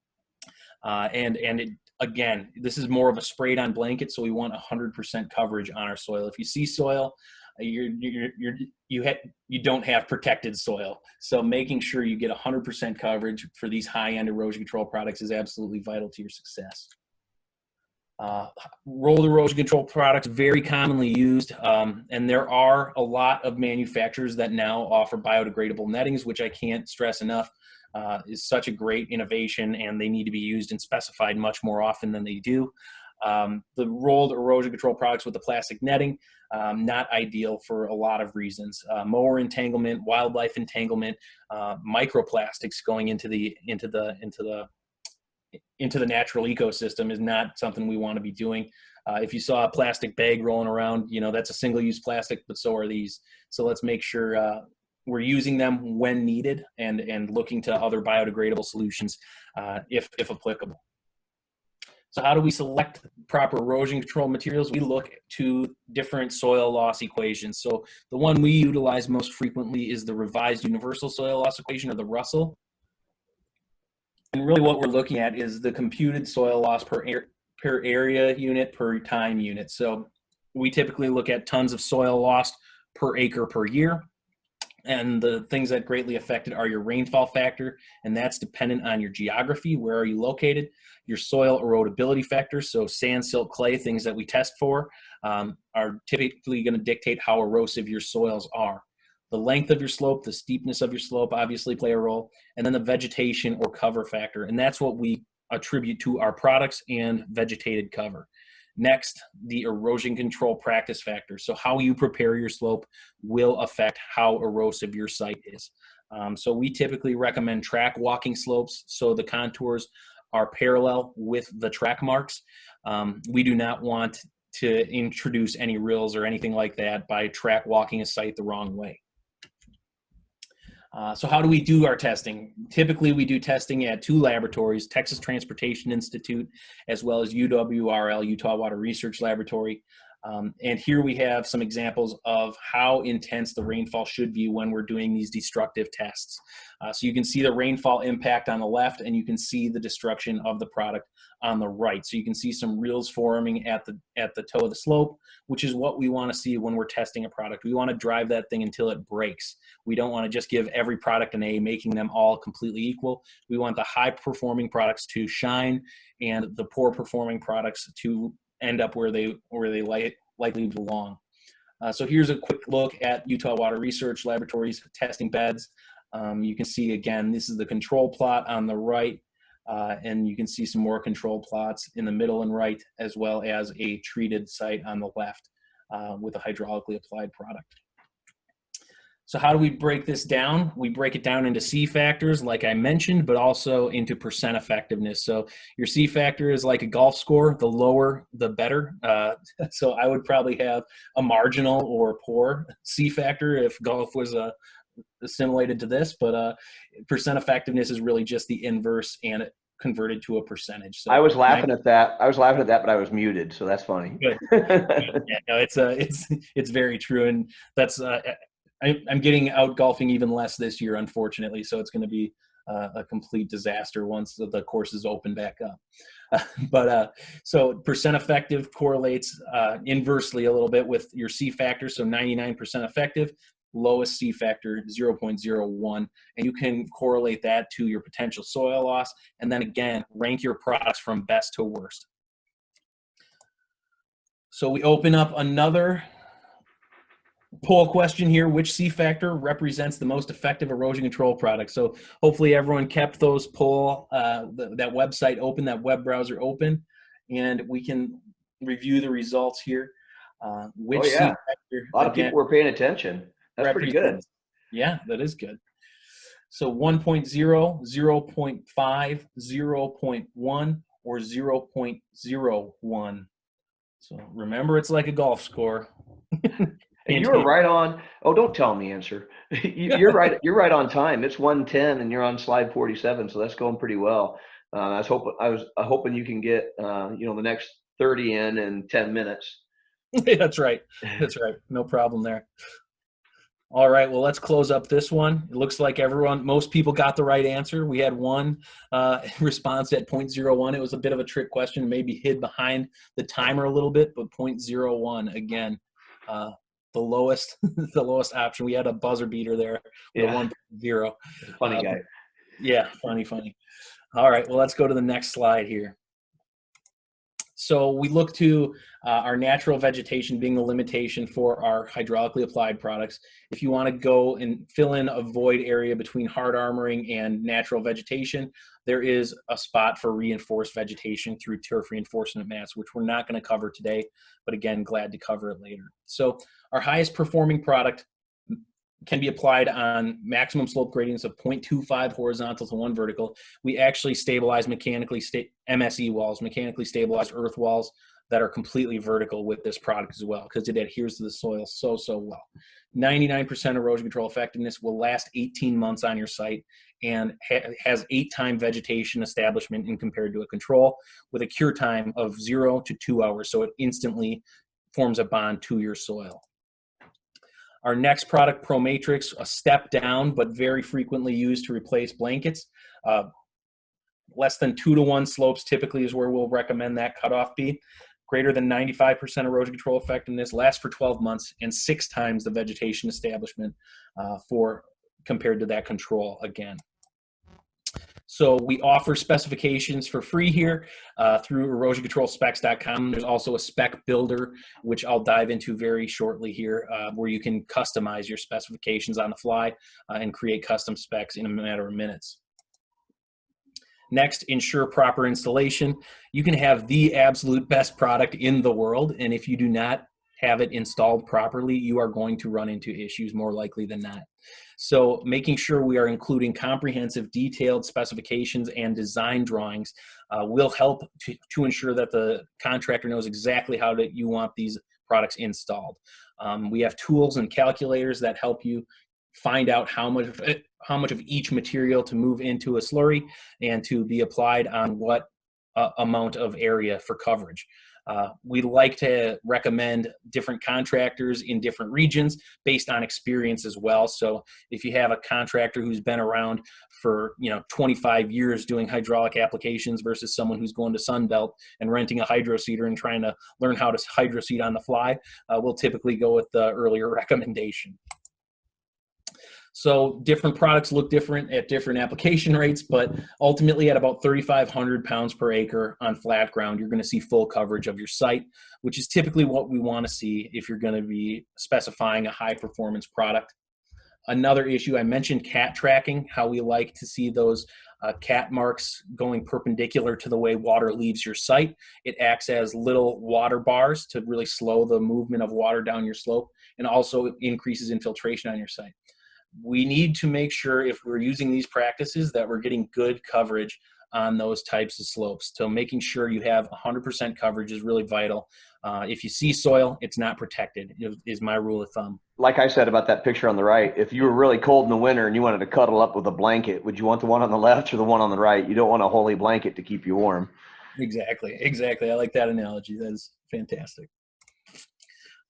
And it, again, this is more of a sprayed on blanket, so we want 100% coverage on our soil. If you see soil, you don't have protected soil. So making sure you get 100% coverage for these high-end erosion control products is absolutely vital to your success. Rolled erosion control products, very commonly used, and there are a lot of manufacturers that now offer biodegradable nettings, which I can't stress enough is such a great innovation, and they need to be used and specified much more often than they do. The rolled erosion control products with the plastic netting, not ideal for a lot of reasons. Mower entanglement, wildlife entanglement, microplastics going into the natural ecosystem is not something we want to be doing. If you saw a plastic bag rolling around, you know, that's a single-use plastic, but so are these. So let's make sure we're using them when needed and looking to other biodegradable solutions if applicable. So how do we select proper erosion control materials? We look to different soil loss equations. So the one we utilize most frequently is the Revised Universal Soil Loss Equation, or the Russell. And really what we're looking at is the computed soil loss per area unit per time unit. So we typically look at tons of soil lost per acre per year. And the things that greatly affect it are your rainfall factor, and that's dependent on your geography, where are you located, your soil erodibility factor, so sand, silt, clay, things that we test for, are typically going to dictate how erosive your soils are. The length of your slope, the steepness of your slope obviously play a role, and then the vegetation or cover factor, and that's what we attribute to our products and vegetated cover. Next, the erosion control practice factor. So how you prepare your slope will affect how erosive your site is. So we typically recommend track walking slopes, so the contours are parallel with the track marks. We do not want to introduce any rills or anything like that by track walking a site the wrong way. So how do we do our testing? Typically, we do testing at two laboratories, Texas Transportation Institute, as well as UWRL, Utah Water Research Laboratory. And here we have some examples of how intense the rainfall should be when we're doing these destructive tests. So you can see the rainfall impact on the left, and you can see the destruction of the product on the right. So you can see some rills forming at the toe of the slope, which is what we want to see when we're testing a product. We want to drive that thing until it breaks. We don't want to just give every product an A, making them all completely equal. We want the high-performing products to shine and the poor-performing products to end up where they likely belong. So here's a quick look at Utah Water Research Laboratory's testing beds. You can see, again, this is the control plot on the right, and you can see some more control plots in the middle and right, as well as a treated site on the left with a hydraulically applied product. So how do we break this down? We break it down into C factors, like I mentioned, but also into percent effectiveness. So your C factor is like a golf score. The lower, the better. So I would probably have a marginal or poor C factor if golf was assimilated to this. But percent effectiveness is really just the inverse and converted to a percentage. So I was laughing at that. But I was muted, so that's funny. Good. Yeah, no, it's very true, and that's I'm getting out golfing even less this year, unfortunately. So it's going to be a complete disaster once the courses open back up. So percent effective correlates inversely a little bit with your C factor. So 99% effective, lowest C factor 0.01, and you can correlate that to your potential soil loss. And then again, rank your products from best to worst. So we open up another poll question here: which C factor represents the most effective erosion control product? So hopefully everyone kept those poll, that website open, that web browser open, and we can review the results here. Which Oh, yeah. C factor, A lot of again, people were paying attention. That's pretty good. represents? Yeah, that is good. So 1.0, 0.5, 0.1, or 0.01. So remember, it's like a golf score. And you were right on. Oh, don't tell me answer. You're right. You're right on time. It's 1:10, and you're on slide 47, so that's going pretty well. I was hoping you can get the next 30 in 10 minutes. That's right. That's right. No problem there. All right. Well, let's close up this one. It looks like most people got the right answer. We had one response at 0.01. It was a bit of a trick question, maybe hid behind the timer a little bit, but 0.01 again. The lowest option. We had a buzzer beater there with Yeah. 1.0. Funny guy. Yeah, funny. All right, well, let's go to the next slide here. So we look to our natural vegetation being the limitation for our hydraulically applied products. If you want to go and fill in a void area between hard armoring and natural vegetation, there is a spot for reinforced vegetation through turf reinforcement mats, which we're not going to cover today, but again, glad to cover it later. So our highest performing product can be applied on maximum slope gradients of 0.25 horizontal to 1 vertical. We actually stabilize MSE walls, mechanically stabilized earth walls that are completely vertical with this product as well, because it adheres to the soil so well. 99% erosion control effectiveness, will last 18 months on your site, and has 8-time vegetation establishment in compared to a control, with a cure time of 0 to 2 hours. So it instantly forms a bond to your soil. Our next product, ProMatrix, a step down, but very frequently used to replace blankets. Less than 2-to-1 slopes typically is where we'll recommend that cutoff be. Greater than 95% erosion control effectiveness, lasts for 12 months, and 6 times the vegetation establishment compared to that control again. So we offer specifications for free here through erosioncontrolspecs.com. There's also a spec builder, which I'll dive into very shortly here, where you can customize your specifications on the fly and create custom specs in a matter of minutes. Next, ensure proper installation. You can have the absolute best product in the world, and if you do not have it installed properly, you are going to run into issues more likely than not. So making sure we are including comprehensive, detailed specifications and design drawings will help to ensure that the contractor knows exactly how you want these products installed. We have tools and calculators that help you find out how much of each material to move into a slurry and to be applied on what amount of area for coverage. We like to recommend different contractors in different regions based on experience as well. So if you have a contractor who's been around for 25 years doing hydraulic applications versus someone who's going to Sunbelt and renting a hydroseeder and trying to learn how to hydroseed on the fly, we'll typically go with the earlier recommendation. So different products look different at different application rates, but ultimately at about 3,500 pounds per acre on flat ground, you're going to see full coverage of your site, which is typically what we want to see if you're going to be specifying a high performance product. Another issue, I mentioned cat tracking, how we like to see those cat marks going perpendicular to the way water leaves your site. It acts as little water bars to really slow the movement of water down your slope, and also increases infiltration on your site. We need to make sure, if we're using these practices, that we're getting good coverage on those types of slopes. So making sure you have 100% coverage is really vital. If you see soil, it's not protected, is my rule of thumb. Like I said about that picture on the right, if you were really cold in the winter and you wanted to cuddle up with a blanket, would you want the one on the left or the one on the right? You don't want a holy blanket to keep you warm. Exactly. I like that analogy. That is fantastic.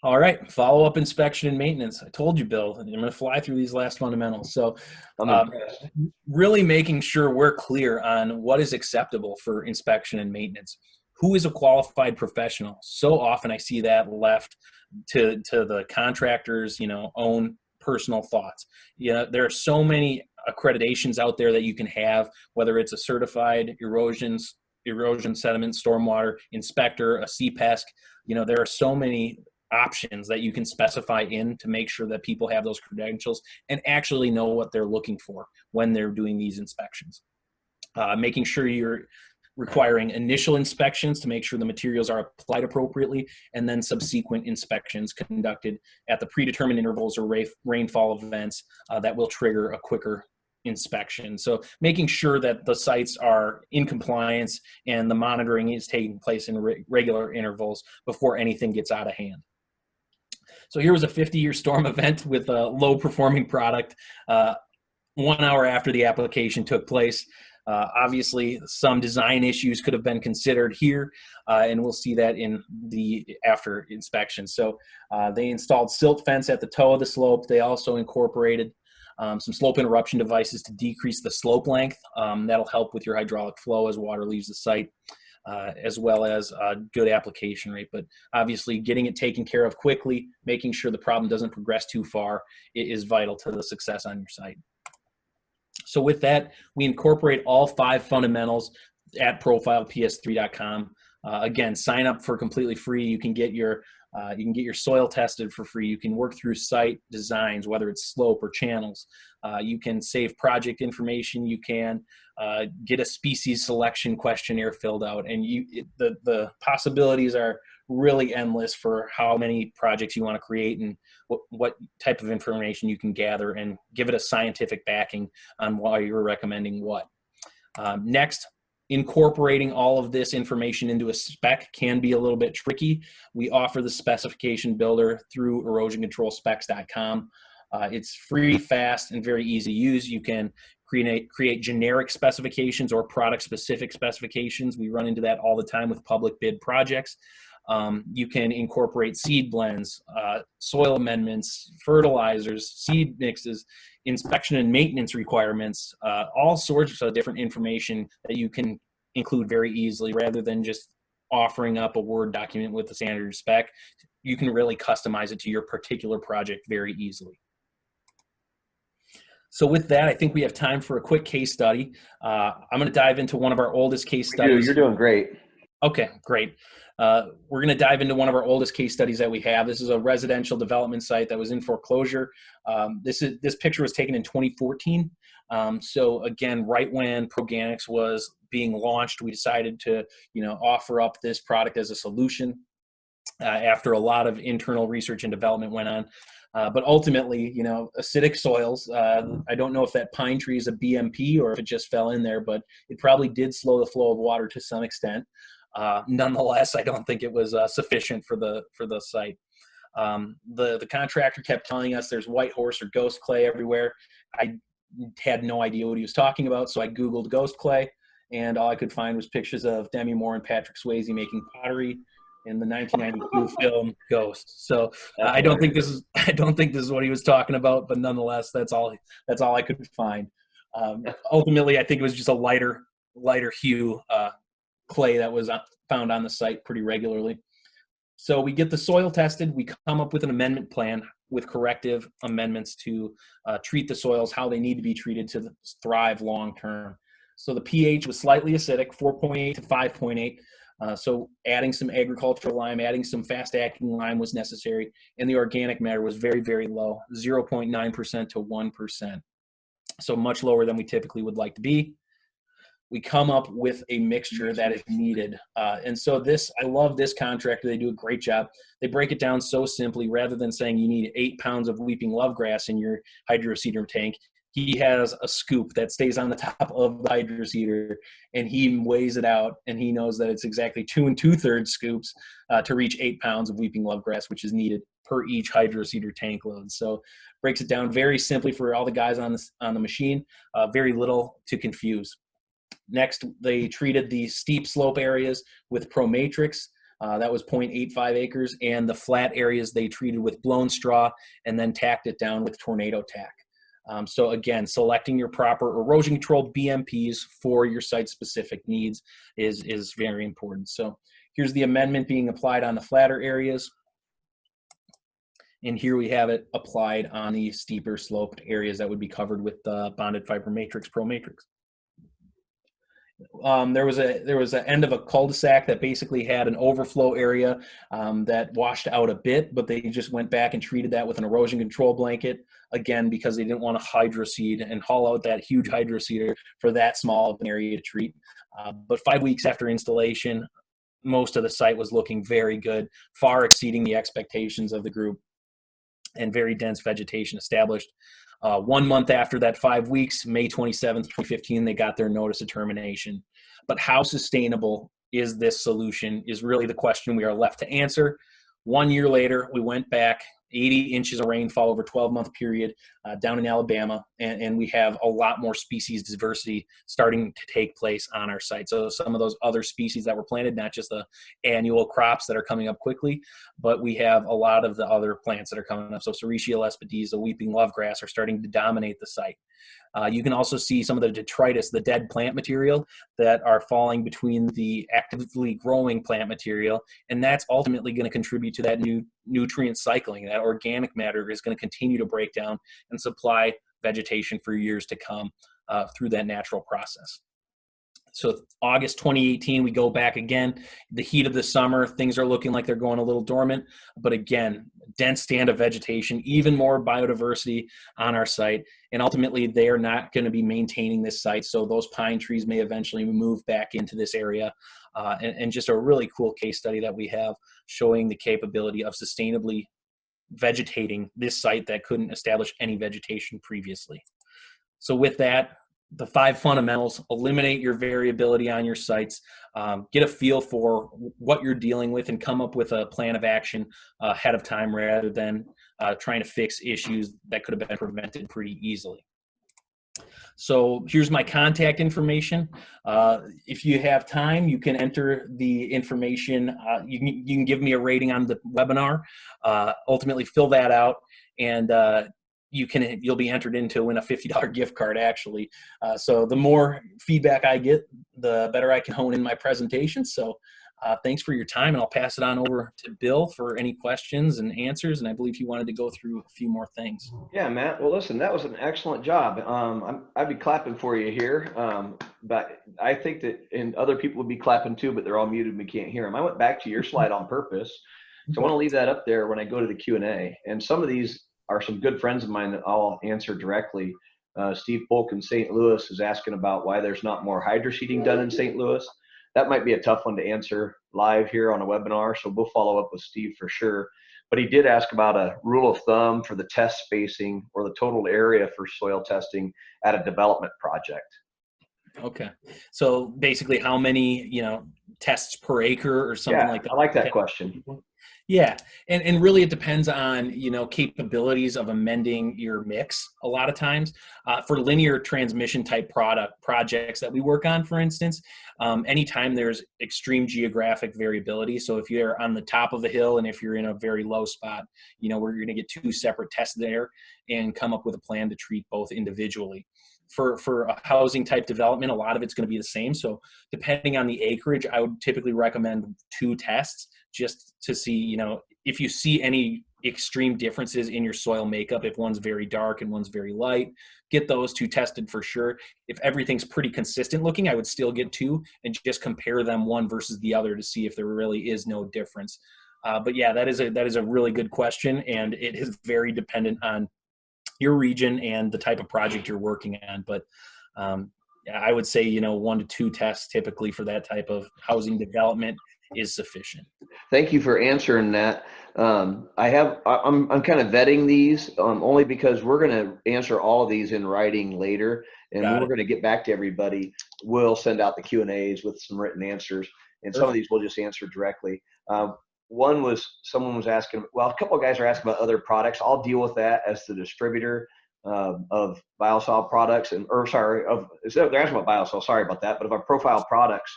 All right, follow-up inspection and maintenance. I told you, Bill, I'm going to fly through these last fundamentals. So I'm impressed. really making sure we're clear on what is acceptable for inspection and maintenance. Who is a qualified professional? So often I see that left to the contractor's, own personal thoughts. There are so many accreditations out there that you can have, whether it's a certified erosion sediment stormwater inspector, a CPESC. There are so many options that you can specify in to make sure that people have those credentials and actually know what they're looking for when they're doing these inspections. Making sure you're requiring initial inspections to make sure the materials are applied appropriately, and then subsequent inspections conducted at the predetermined intervals or rainfall events that will trigger a quicker inspection. So making sure that the sites are in compliance and the monitoring is taking place in regular intervals before anything gets out of hand. So here was a 50-year storm event with a low-performing product 1 hour after the application took place. Obviously, some design issues could have been considered here, and we'll see that in the after inspection. So they installed silt fence at the toe of the slope. They also incorporated some slope interruption devices to decrease the slope length. That'll help with your hydraulic flow as water leaves the site, as well as a good application rate. But obviously, getting it taken care of quickly, making sure the problem doesn't progress too far, is vital to the success on your site. So with that, we incorporate all 5 fundamentals at profileps3.com. Again, sign up for completely free. You can get your soil tested for free. You can work through site designs, whether it's slope or channels. You can save project information. You can get a species selection questionnaire filled out, and the possibilities are really endless for how many projects you want to create and what type of information you can gather, and give it a scientific backing on why you're recommending what. Next, incorporating all of this information into a spec can be a little bit tricky. We offer the specification builder through erosioncontrolspecs.com. It's free, fast, and very easy to use. You can create generic specifications or product-specific specifications. We run into that all the time with public bid projects. You can incorporate seed blends, soil amendments, fertilizers, seed mixes, inspection and maintenance requirements, all sorts of different information that you can include very easily rather than just offering up a Word document with the standard spec. You can really customize it to your particular project very easily. So with that, I think we have time for a quick case study. I'm going to dive into one of our oldest case studies. You're doing great. Okay, great. We're going to dive into one of our oldest case studies that we have. This is a residential development site that was in foreclosure. This picture was taken in 2014. So again, right when Proganics was being launched, we decided to offer up this product as a solution after a lot of internal research and development went on. But ultimately, acidic soils, I don't know if that pine tree is a BMP or if it just fell in there, but it probably did slow the flow of water to some extent. Nonetheless, I don't think it was sufficient for the site. The contractor kept telling us there's white horse or ghost clay everywhere. I had no idea what he was talking about, so I Googled ghost clay, and all I could find was pictures of Demi Moore and Patrick Swayze making pottery in the 1992 film Ghost. So I don't think this is what he was talking about, but nonetheless, that's all I could find. Ultimately, I think it was just a lighter hue clay that was found on the site pretty regularly. So we get the soil tested. We come up with an amendment plan with corrective amendments to treat the soils how they need to be treated to thrive long term. So the pH was slightly acidic, 4.8 to 5.8. So adding some agricultural lime, adding some fast-acting lime was necessary, and the organic matter was very, very low, 0.9% to 1%. So much lower than we typically would like to be. We come up with a mixture that is needed. And so I love this contractor. They do a great job. They break it down so simply. Rather than saying you need 8 pounds of weeping lovegrass in your hydroseeder tank, he has a scoop that stays on the top of the hydroseeder, and he weighs it out, and he knows that it's exactly 2 2/3 scoops to reach 8 pounds of weeping lovegrass, which is needed per each hydroseeder tank load. So breaks it down very simply for all the guys on the machine, very little to confuse. Next, they treated the steep slope areas with ProMatrix. That was 0.85 acres, and the flat areas they treated with blown straw and then tacked it down with tornado tack. So again, selecting your proper erosion control BMPs for your site-specific needs is very important. So here's the amendment being applied on the flatter areas. And here we have it applied on the steeper sloped areas that would be covered with the bonded fiber matrix, ProMatrix. There was an end of a cul-de-sac that basically had an overflow area that washed out a bit, but they just went back and treated that with an erosion control blanket, again, because they didn't want to hydroseed and haul out that huge hydroseeder for that small of an area to treat. But 5 weeks after installation, most of the site was looking very good, far exceeding the expectations of the group, and very dense vegetation established. 1 month after that 5 weeks, May 27th, 2015, they got their notice of termination. But how sustainable is this solution is really the question we are left to answer. 1 year later, we went back 80 inches of rainfall over a 12-month period down in Alabama, and we have a lot more species diversity starting to take place on our site. So some of those other species that were planted, not just the annual crops that are coming up quickly, but we have a lot of the other plants that are coming up. So Serratia lespedeza, the weeping lovegrass are starting to dominate the site. You can also see some of the detritus, the dead plant material that are falling between the actively growing plant material, and that's ultimately going to contribute to that new nutrient cycling. That organic matter is going to continue to break down and supply vegetation for years to come through that natural process. So August 2018, we go back again. The heat of the summer, things are looking like they're going a little dormant, but again, dense stand of vegetation, even more biodiversity on our site, and ultimately they are not going to be maintaining this site, so those pine trees may eventually move back into this area, and just a really cool case study that we have showing the capability of sustainably vegetating this site that couldn't establish any vegetation previously. So with that, the 5 fundamentals: eliminate your variability on your sites, get a feel for what you're dealing with, and come up with a plan of action ahead of time rather than trying to fix issues that could have been prevented pretty easily. So here's my contact information. If you have time, you can enter the information. You can give me a rating on the webinar, ultimately fill that out, and you'll be entered in to win a $50 gift card, actually. So the more feedback I get, the better I can hone in my presentation. So thanks for your time, and I'll pass it on over to Bill for any questions and answers. And I believe he wanted to go through a few more things. Yeah, Matt. Well, listen, that was an excellent job. I'd be clapping for you here, but I think that and other people would be clapping too, but they're all muted and we can't hear them. I went back to your slide on purpose. So I want to leave that up there when I go to the Q&A. And some of these are some good friends of mine that I'll answer directly. Steve Polk in St. Louis is asking about why there's not more hydroseeding done in St. Louis. That might be a tough one to answer live here on a webinar, so we'll follow up with Steve for sure. But he did ask about a rule of thumb for the test spacing or the total area for soil testing at a development project. Okay. So basically how many, tests per acre or something like that? I like that question. Yeah. And really it depends on, capabilities of amending your mix a lot of times. For linear transmission type projects that we work on, for instance, anytime there's extreme geographic variability. So if you're on the top of the hill and if you're in a very low spot, we're going to get 2 separate tests there and come up with a plan to treat both individually. For a housing type development, a lot of it's going to be the same. So depending on the acreage, I would typically recommend 2 tests just to see, if you see any extreme differences in your soil makeup, if one's very dark and one's very light, get those 2 tested for sure. If everything's pretty consistent looking, I would still get 2 and just compare them one versus the other to see if there really is no difference. But yeah, that is a really good question, and it is very dependent on your region and the type of project you're working on. But I would say, 1 to 2 tests typically for that type of housing development is sufficient. Thank you for answering that. I'm kind of vetting these only because we're going to answer all of these in writing later, and when we're going to get back to everybody, we'll send out the Q&As with some written answers, and some of these we'll just answer directly. One was someone was asking, well, a couple of guys are asking about other products. I'll deal with that as the distributor of biosol products, they're asking about biosol. Sorry about that. But of our profile products,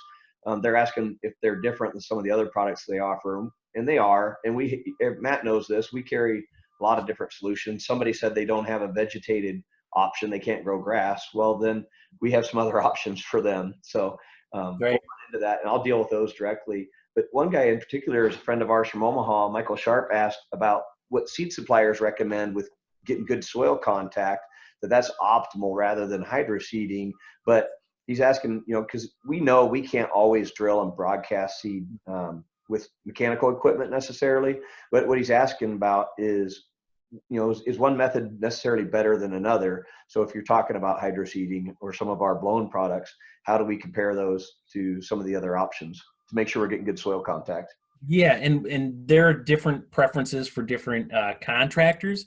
they're asking if they're different than some of the other products they offer, and they are. And Matt knows this. We carry a lot of different solutions. Somebody said they don't have a vegetated option; they can't grow grass. Well, then we have some other options for them. So we'll get into that, and I'll deal with those directly. But one guy in particular is a friend of ours from Omaha, Michael Sharp, asked about what seed suppliers recommend with getting good soil contact, that's optimal rather than hydroseeding. But he's asking, because we know we can't always drill and broadcast seed with mechanical equipment necessarily. But what he's asking about is, is one method necessarily better than another? So if you're talking about hydroseeding or some of our blown products, how do we compare those to some of the other options to make sure we're getting good soil contact? Yeah, and there are different preferences for different contractors.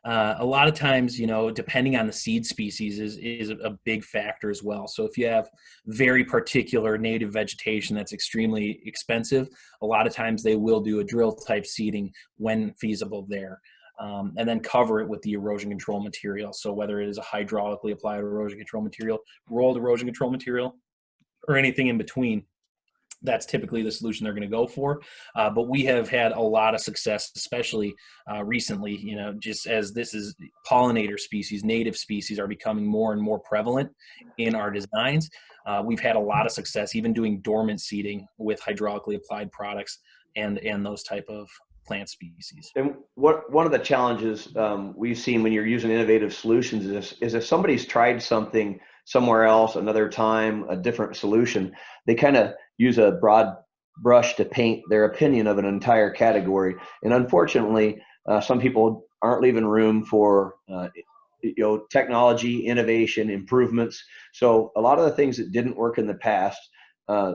A lot of times, depending on the seed species is a big factor as well. So if you have very particular native vegetation that's extremely expensive, a lot of times they will do a drill type seeding when feasible there. And then cover it with the erosion control material. So whether it is a hydraulically applied erosion control material, rolled erosion control material, or anything in between, that's typically the solution they're going to go for. But we have had a lot of success, especially recently, just as this is pollinator species, native species are becoming more and more prevalent in our designs. We've had a lot of success even doing dormant seeding with hydraulically applied products and those type of plant species. And one of the challenges we've seen when you're using innovative solutions is if somebody's tried something somewhere else, another time, a different solution, they kind of use a broad brush to paint their opinion of an entire category. And unfortunately, some people aren't leaving room for technology, innovation, improvements. So a lot of the things that didn't work in the past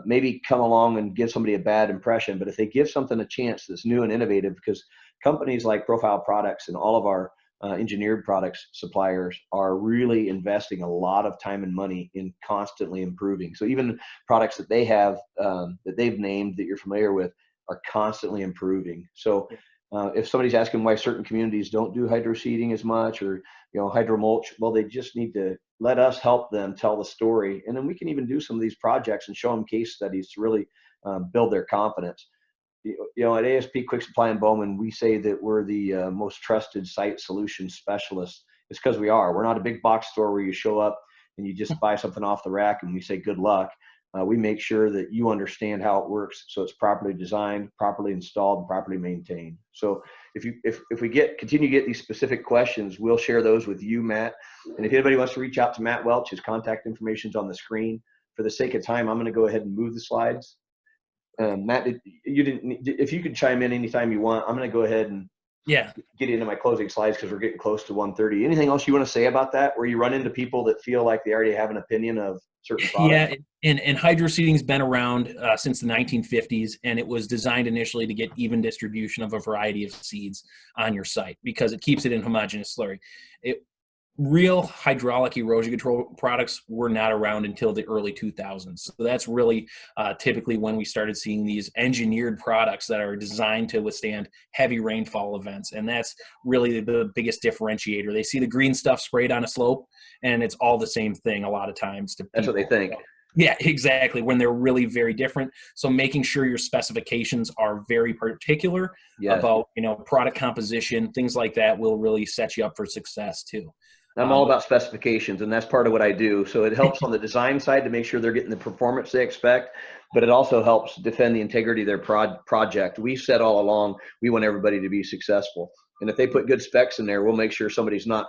maybe come along and give somebody a bad impression. But if they give something a chance that's new and innovative, because companies like Profile Products and all of our engineered products suppliers are really investing a lot of time and money in constantly improving. So even products that they have that they've named that you're familiar with are constantly improving. So if somebody's asking why certain communities don't do hydroseeding as much or hydromulch, well, they just need to let us help them tell the story, and then we can even do some of these projects and show them case studies to really build their confidence. At ASP Quick Supply in Bowman, we say that we're the most trusted site solution specialists. It's because we are. We're not a big box store where you show up and you just buy something off the rack and we say good luck. We make sure that you understand how it works, so it's properly designed, properly installed, and properly maintained. So if we continue to get these specific questions, we'll share those with you, Matt. And if anybody wants to reach out to Matt Welch, his contact information is on the screen. For the sake of time, I'm going to go ahead and move the slides. Matt, if you could chime in anytime you want, I'm going to go ahead and get into my closing slides because we're getting close to 1:30. Anything else you want to say about that, where you run into people that feel like they already have an opinion of certain products? Yeah, and hydroseeding's been around since the 1950s, and it was designed initially to get even distribution of a variety of seeds on your site because it keeps it in homogeneous slurry. Real hydraulic erosion control products were not around until the early 2000s. So that's really typically when we started seeing these engineered products that are designed to withstand heavy rainfall events. And that's really the biggest differentiator. They see the green stuff sprayed on a slope, and it's all the same thing a lot of times to people. That's what they think. Yeah, exactly, when they're really very different. So making sure your specifications are very particular about, product composition, things like that will really set you up for success too. I'm all about specifications, and that's part of what I do. So it helps on the design side to make sure they're getting the performance they expect, but it also helps defend the integrity of their project. We've said all along, we want everybody to be successful. And if they put good specs in there, we'll make sure somebody's not,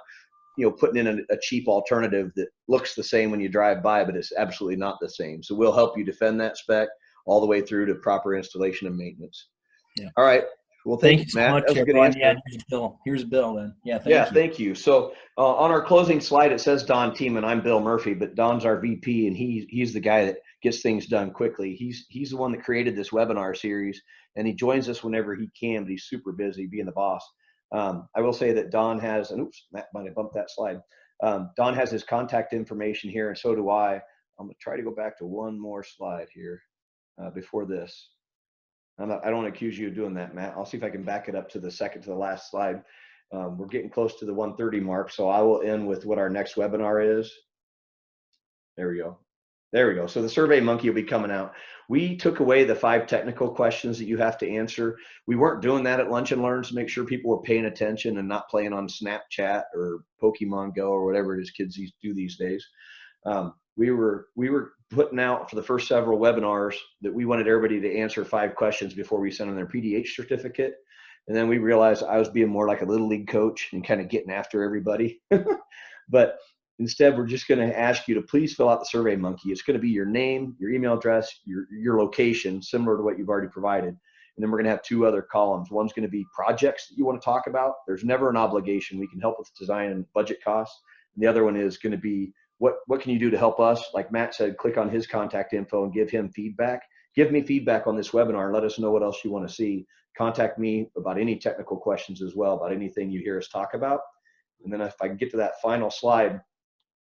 putting in a cheap alternative that looks the same when you drive by, but it's absolutely not the same. So we'll help you defend that spec all the way through to proper installation and maintenance. Yeah. All right. Well, thank you, so Matt. much, everyone. Yeah, here's Bill then. Yeah, thank you. So on our closing slide, it says Don Tiemann. I'm Bill Murphy, but Don's our VP, and he's the guy that gets things done quickly. He's the one that created this webinar series, and he joins us whenever he can, but he's super busy being the boss. I will say that Don has, and oops, Matt might have bumped that slide. Don has his contact information here, and so do I. I'm going to try to go back to one more slide here before this. I don't want to accuse you of doing that, Matt. I'll see if I can back it up to the second to the last slide. We're getting close to the 1:30 mark, so I will end with what our next webinar is. There we go. There we go. So the Survey Monkey will be coming out. We took away the 5 technical questions that you have to answer. We weren't doing that at Lunch and Learns to make sure people were paying attention and not playing on Snapchat or Pokemon Go or whatever it is kids do these days. We were putting out for the first several webinars that we wanted everybody to answer 5 questions before we sent them their PDH certificate. And then we realized I was being more like a little league coach and kind of getting after everybody. But instead, we're just going to ask you to please fill out the Survey Monkey. It's going to be your name, your email address, your location, similar to what you've already provided. And then we're going to have 2 other columns. One's going to be projects that you want to talk about. There's never an obligation. We can help with design and budget costs. And the other one is going to be what can you do to help us? Like Matt said, click on his contact info and give him feedback. Give me feedback on this webinar and let us know what else you want to see. Contact me about any technical questions as well, about anything you hear us talk about. And then if I can get to that final slide,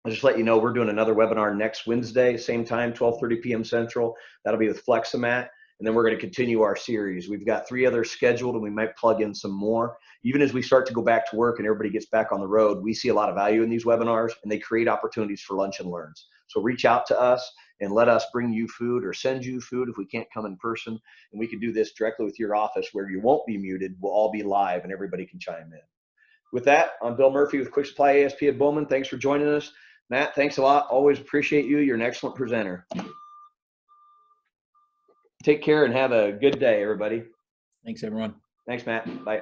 I'll just let you know we're doing another webinar next Wednesday, same time, 12:30 p.m. Central. That'll be with Fleximat. And then we're going to continue our series. We've got 3 others scheduled, and we might plug in some more. Even as we start to go back to work and everybody gets back on the road, we see a lot of value in these webinars, and they create opportunities for Lunch and Learns. So reach out to us and let us bring you food or send you food if we can't come in person. And we can do this directly with your office where you won't be muted. We'll all be live, and everybody can chime in. With that, I'm Bill Murphy with Quick Supply ASP at Bowman. Thanks for joining us. Matt, thanks a lot. Always appreciate you. You're an excellent presenter. Take care and have a good day, everybody. Thanks, everyone. Thanks, Matt. Bye.